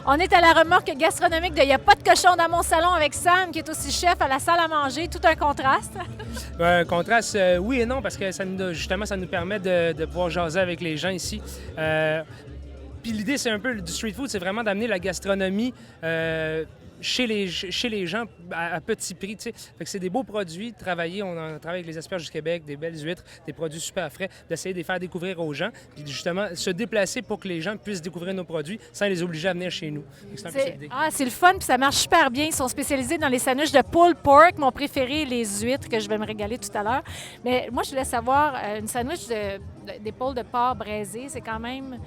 On est à la remorque gastronomique de « Il n'y a pas de cochon dans mon salon » avec Sam, qui est aussi chef à la salle à manger. Tout un contraste. Un contraste, oui et non, parce que justement, ça nous permet de pouvoir jaser avec les gens ici. Puis l'idée, c'est un peu du street food, c'est vraiment d'amener la gastronomie chez les gens à petit prix. Fait que c'est des beaux produits, travailler, on travaille avec les asperges du Québec, des belles huîtres, des produits super frais, d'essayer de les faire découvrir aux gens, puis justement se déplacer pour que les gens puissent découvrir nos produits sans les obliger à venir chez nous. C'est un peu cette idée. C'est le fun, puis ça marche super bien. Ils sont spécialisés dans les sandwichs de pulled pork. Mon préféré, les huîtres, que je vais me régaler tout à l'heure. Mais moi, je voulais savoir, une sandwich d'épaule de porc braisée, c'est quand même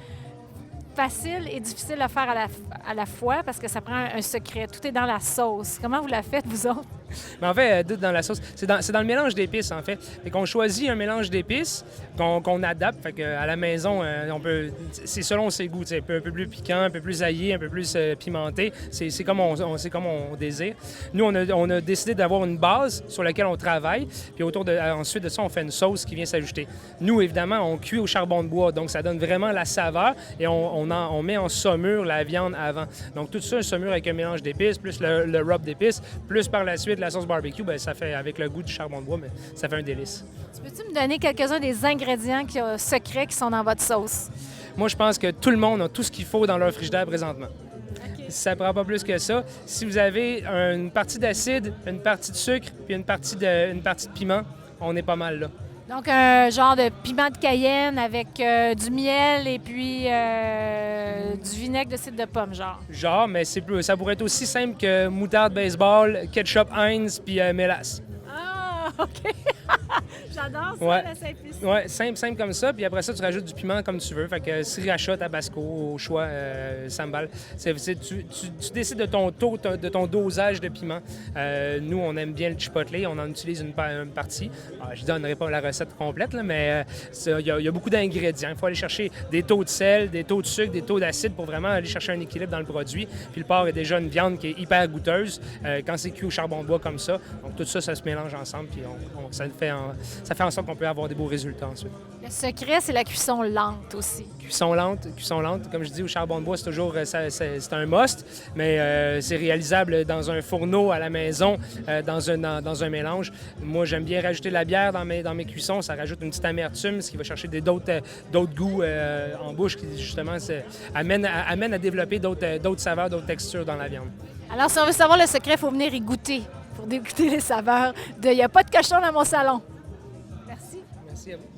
facile et difficile à faire à la fois parce que ça prend un secret. Tout est dans la sauce. Comment vous la faites, vous autres? Mais en fait, dans la sauce, c'est dans le mélange d'épices, en fait. Fait qu'on choisit un mélange d'épices qu'on adapte. Fait qu'à la maison, c'est selon ses goûts. Un peu plus piquant, un peu plus aillé, un peu plus pimenté. C'est comme on désire. Nous, on a décidé d'avoir une base sur laquelle on travaille. Puis ensuite de ça, on fait une sauce qui vient s'ajouter. Nous, évidemment, on cuit au charbon de bois. Donc, ça donne vraiment la saveur. Et on met en saumure la viande avant. Donc, tout ça, un saumure avec un mélange d'épices, plus le rub d'épices, plus par la suite la sauce barbecue, bien, ça fait, avec le goût du charbon de bois, mais ça fait un délice. Peux-tu me donner quelques-uns des ingrédients secrets qui sont dans votre sauce? Moi, je pense que tout le monde a tout ce qu'il faut dans leur frigidaire présentement. Okay. Ça ne prend pas plus que ça. Si vous avez une partie d'acide, une partie de sucre, puis une partie de piment, on est pas mal là. Donc, un genre de piment de Cayenne avec du miel et puis du vinaigre de cidre de pomme, genre. Genre, mais ça pourrait être aussi simple que moutarde baseball, ketchup Heinz puis mélasse. Ah, OK. J'adore ça, la simplice. Oui, simple comme ça. Puis après ça, tu rajoutes du piment comme tu veux. Fait que sriracha, tabasco, au choix, sambal. Tu décides de ton dosage de piment. Nous, on aime bien le chipotle. On en utilise une partie. Je ne donnerai pas la recette complète, là, mais il y a beaucoup d'ingrédients. Il faut aller chercher des taux de sel, des taux de sucre, des taux d'acide pour vraiment aller chercher un équilibre dans le produit. Puis le porc est déjà une viande qui est hyper goûteuse quand c'est cuit au charbon de bois comme ça. Donc tout ça, ça se mélange ensemble. Puis ça fait en sorte qu'on peut avoir des beaux résultats ensuite. Le secret, c'est la cuisson lente aussi. Cuisson lente. Comme je dis, au charbon de bois, c'est toujours c'est un must, mais c'est réalisable dans un fourneau à la maison, dans un mélange. Moi, j'aime bien rajouter de la bière dans mes cuissons. Ça rajoute une petite amertume, ce qui va chercher d'autres goûts en bouche qui, justement, amène à développer d'autres saveurs, d'autres textures dans la viande. Alors, si on veut savoir le secret, il faut venir y goûter pour dégoûter les saveurs de « Il n'y a pas de cochon dans mon salon ». Merci. Merci à vous.